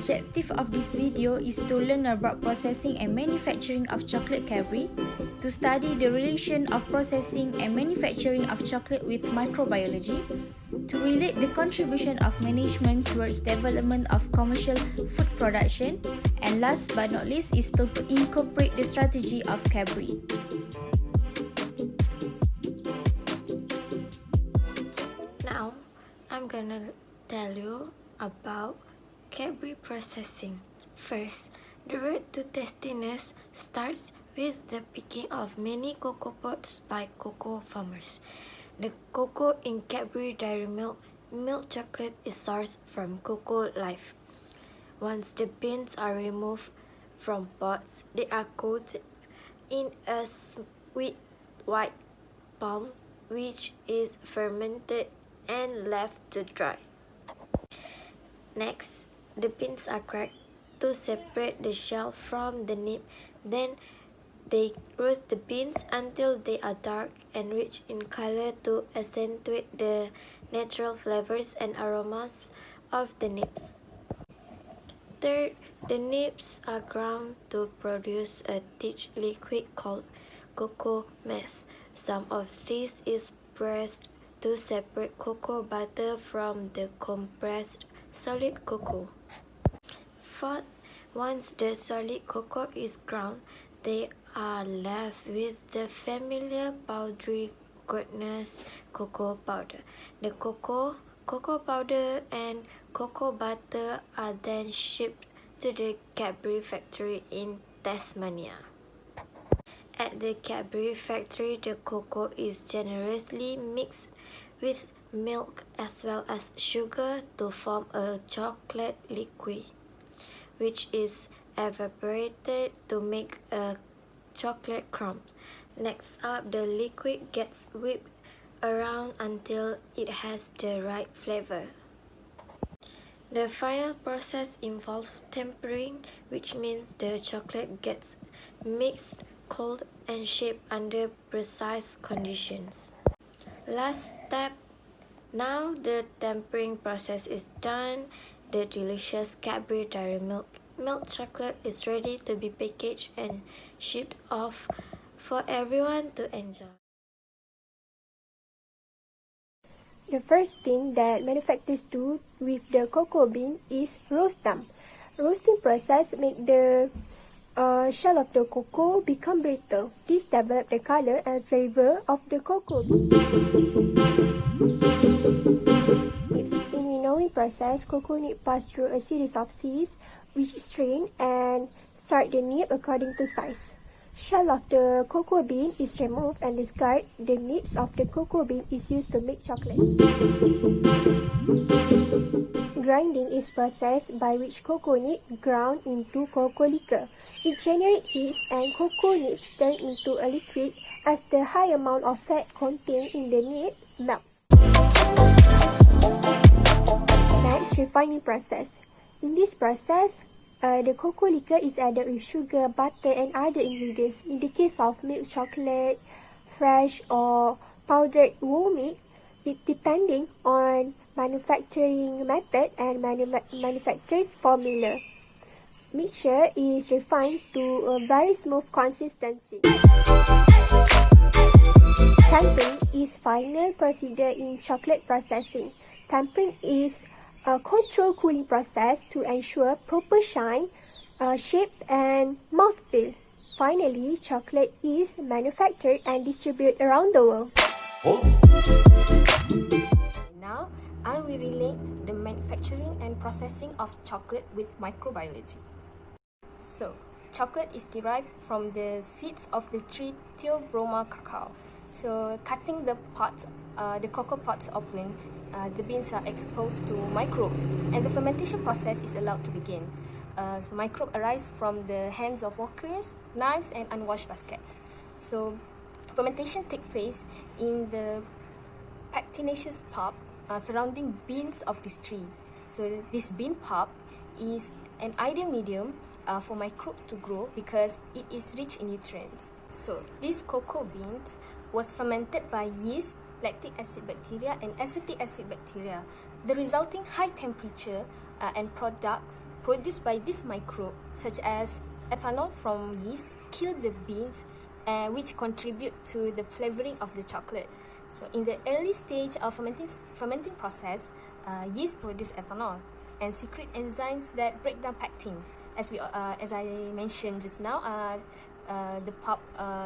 objective of this video is to learn about processing and manufacturing of chocolate Cadbury, to study the relation of processing and manufacturing of chocolate with microbiology, to relate the contribution of management towards development of commercial food production, and last but not least is to incorporate the strategy of Cadbury. Now, I'm gonna tell you about Cadbury processing. First, the road to tastiness starts with the picking of many cocoa pods by cocoa farmers. The cocoa in Cadbury Dairy Milk chocolate is sourced from cocoa leaf. Once the beans are removed from pods, they are coated in a sweet white pulp which is fermented and left to dry. Next, the beans are cracked to separate the shell from the nib. Then they roast the beans until they are dark and rich in color to accentuate the natural flavors and aromas of the nibs. Third, the nibs are ground to produce a thick liquid called cocoa mass. Some of this is pressed to separate cocoa butter from the compressed solid cocoa. Fourth, once the solid cocoa is ground, they are left with the familiar powdery goodness cocoa powder. The cocoa powder and cocoa butter are then shipped to the Cadbury factory in Tasmania. At the Cadbury factory, the cocoa is generously mixed with milk as well as sugar to form a chocolate liquid, which is evaporated to make a chocolate crumb. Next up, the liquid gets whipped around until it has the right flavor. The final process involves tempering, which means the chocolate gets mixed, cold, and shaped under precise conditions. Last step. Now the tempering process is done, the delicious Cadbury Dairy Milk chocolate is ready to be packaged and shipped off for everyone to enjoy. The first thing that manufacturers do with the cocoa bean is roast them. Roasting process make the shell of the cocoa become brittle. This develop the color and flavor of the cocoa bean. In winnowing process, cocoa nib pass through a series of sieves which strain and sort the nib according to size. Shell of the cocoa bean is removed and discarded. The nibs of the cocoa bean is used to make chocolate. grinding is process by which cocoa nib ground into cocoa liquor. It generates heat and cocoa nibs turn into a liquid as the high amount of fat contained in the nib melts. Next, refining process. In this process, the cocoa liquor is added with sugar, butter and other ingredients. In the case of milk chocolate, fresh or powdered whole milk, it depending on manufacturing method and manufacturer's formula. Mixture is refined to a very smooth consistency. Tempering is final procedure in chocolate processing. Tempering is a controlled cooling process to ensure proper shine, shape and mouthfeel. Finally, chocolate is manufactured and distributed around the world. Now, I will relate the manufacturing and processing of chocolate with microbiology. So, chocolate is derived from the seeds of the tree Theobroma cacao. So, cutting the cocoa pods open, the beans are exposed to microbes and the fermentation process is allowed to begin. So, microbes arise from the hands of workers, knives and unwashed baskets. So, fermentation takes place in the pectinaceous pulp surrounding beans of this tree. So, this bean pulp is an ideal medium for microbes to grow because it is rich in nutrients. So, these cocoa beans was fermented by yeast, lactic acid bacteria and acetic acid bacteria. The resulting high temperature and products produced by this microbe, such as ethanol from yeast, kill the beans, which contribute to the flavoring of the chocolate. So, in the early stage of fermenting process, yeast produce ethanol and secrete enzymes that break down pectin. As I mentioned just now, the pulp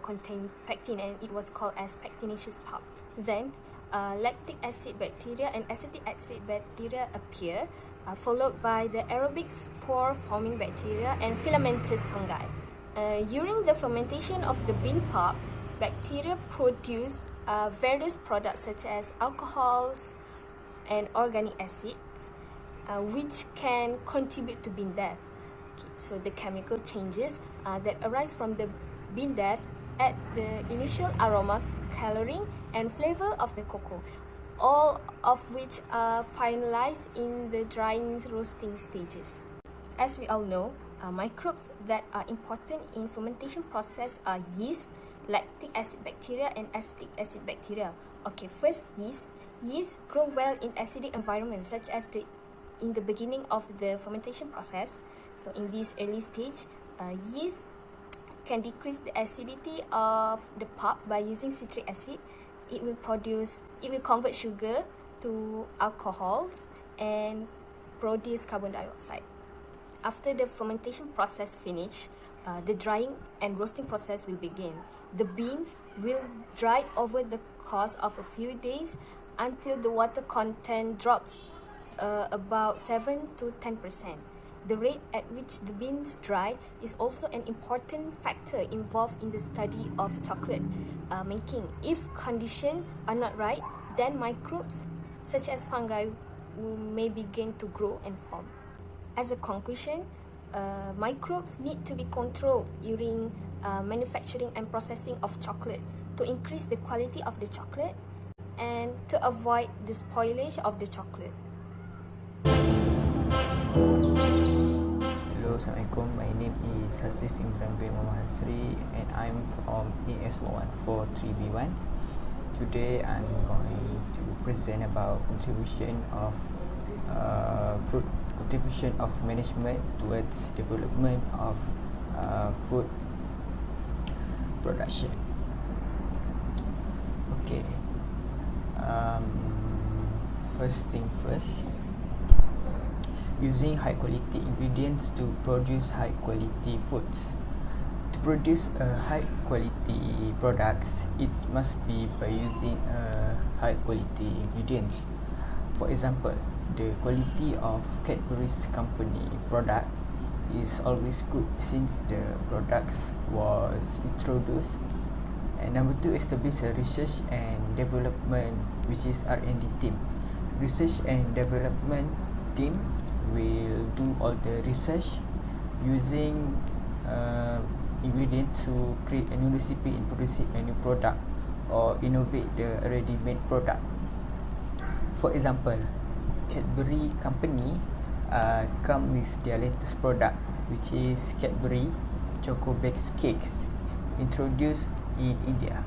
contained pectin and it was called as pectinaceous pulp. Then, lactic acid bacteria and acetic acid bacteria appear, followed by the aerobic spore-forming bacteria and filamentous fungi. During the fermentation of the bean pulp, bacteria produce various products such as alcohols and organic acids, which can contribute to bean death. So the chemical changes that arise from the bean death add the initial aroma, coloring and flavor of the cocoa, all of which are finalized in the drying roasting stages. As we all know, microbes that are important in fermentation process are yeast, lactic acid bacteria and acetic acid bacteria. Okay, first yeast. Yeast grow well in acidic environments such as in the beginning of the fermentation process. So in this early stage, yeast can decrease the acidity of the pulp by using citric acid. It will convert sugar to alcohols and produce carbon dioxide. After the fermentation process finish, the drying and roasting process will begin. The beans will dry over the course of a few days until the water content drops about 7 to 10%. The rate at which the beans dry is also an important factor involved in the study of chocolate making. If conditions are not right, then microbes such as fungi may begin to grow and form. As a conclusion, microbes need to be controlled during manufacturing and processing of chocolate to increase the quality of the chocolate and to avoid the spoilage of the chocolate. Hello, Assalamualaikum. My name is Imran bin Hasri and I'm from AS114-3B1. Today I'm going to present about contribution of management towards development of food production. Okay. First thing first. Using high quality ingredients to produce high quality foods. To produce high quality products, it must be by using high quality ingredients. For example, the quality of Cadbury's company product is always good since the products was introduced. And number 2, establish a research and development, which is R&D team. Research and development team will do all the research using ingredients to create a new recipe and produce a new product or innovate the already made product. For example, Cadbury company come with their latest product, which is Cadbury Choco Baked Cakes, introduced in India.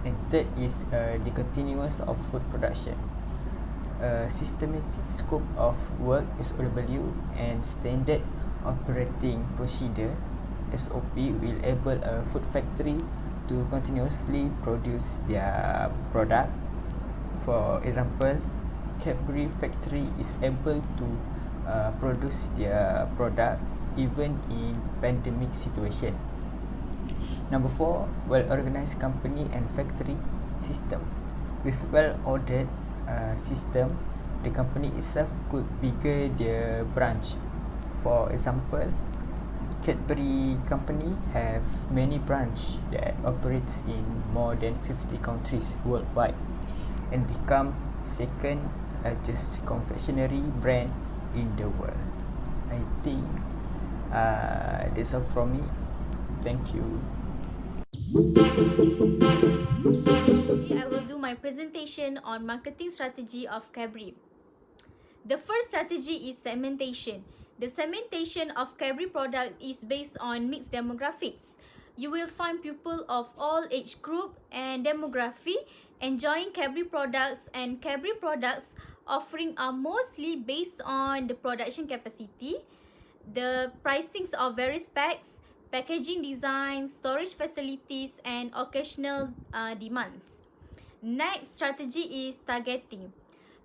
And third is the continuous of food production. Systematic scope of work (SOW) and standard operating procedure (SOP) will enable a food factory to continuously produce their product. For example, Cadbury factory is able to produce their product even in pandemic situation. Number 4, well-organized company and factory system. With well-ordered system, the company itself could bigger the branch. For example, Cadbury company have many branch that operates in more than 50 countries worldwide and become second largest confectionery brand in the world. I think that's all from me. Thank you. Today I will do my presentation on marketing strategy of Cadbury. The first strategy is segmentation. The segmentation of Cadbury product is based on mixed demographics. You will find people of all age group and demography enjoying Cadbury products, and Cadbury products offering are mostly based on the production capacity, the pricings of various packs, packaging design, storage facilities, and occasional demands. Next strategy is targeting.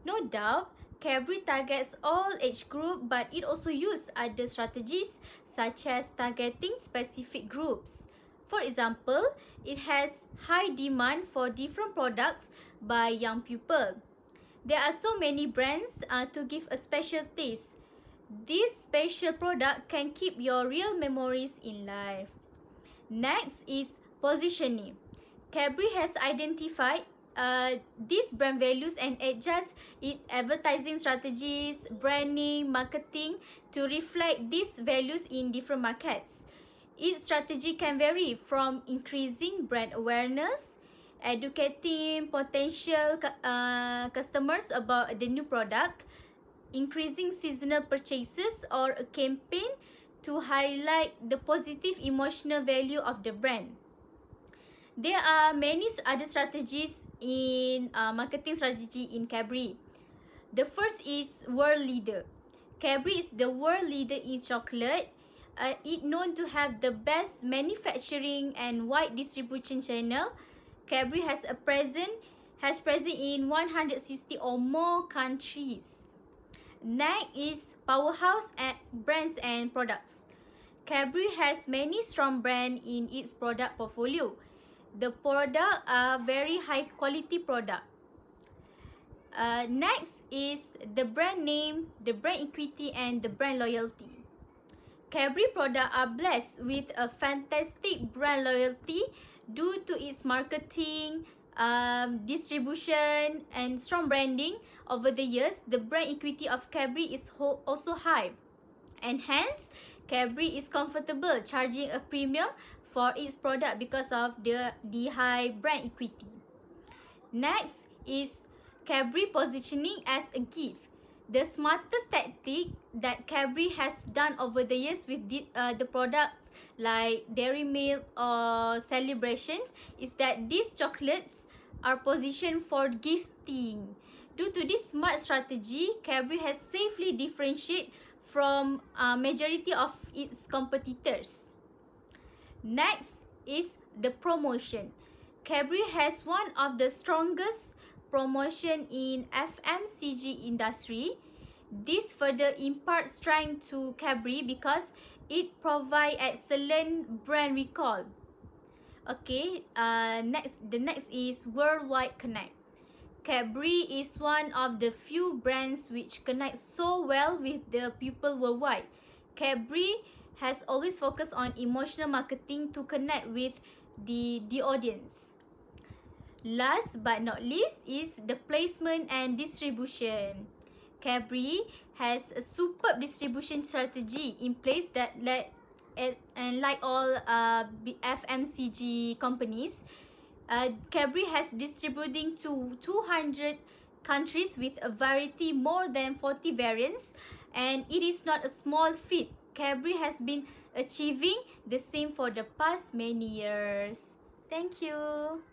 No doubt, Cadbury targets all age group, but it also uses other strategies such as targeting specific groups. For example, it has high demand for different products by young people. There are so many brands to give a special taste. This special product can keep your real memories in life. Next is positioning. Cadbury has identified these brand values and adjust its advertising strategies, branding, marketing to reflect these values in different markets. Each strategy can vary from increasing brand awareness, educating potential customers about the new product, increasing seasonal purchases, or a campaign to highlight the positive emotional value of the brand. There are many other strategies in marketing strategy in Cadbury. The first is world leader. Cadbury is the world leader in chocolate. It known to have the best manufacturing and wide distribution channel. Cadbury has present in 160 or more countries. Next is powerhouse brands and products. Cadbury has many strong brands in its product portfolio. The product are very high quality product. Next is the brand name, the brand equity, and the brand loyalty. Cadbury products are blessed with a fantastic brand loyalty due to its marketing, distribution, and strong branding. Over the years, the brand equity of Cadbury is also high, and hence Cadbury is comfortable charging a premium for its product because of the high brand equity. Next is Cadbury positioning as a gift. The smartest tactic that Cadbury has done over the years with the products like Dairy Milk or Celebrations is that these chocolates are positioned for gifting. Due to this smart strategy, Cadbury has safely differentiated from majority of its competitors. Next is the promotion. Cadbury has one of the strongest promotion in FMCG industry. This further imparts strength to Cadbury because it provides excellent brand recall. Okay, the next is worldwide connect. Cadbury is one of the few brands which connect so well with the people worldwide. Cadbury has always focused on emotional marketing to connect with the audience. Last but not least is the placement and distribution. Cadbury has a superb distribution strategy in place that and like all FMCG companies, Cadbury has distributing to 200 countries with a variety more than 40 variants, and it is not a small feat. Cadbury has been achieving the same for the past many years. Thank you.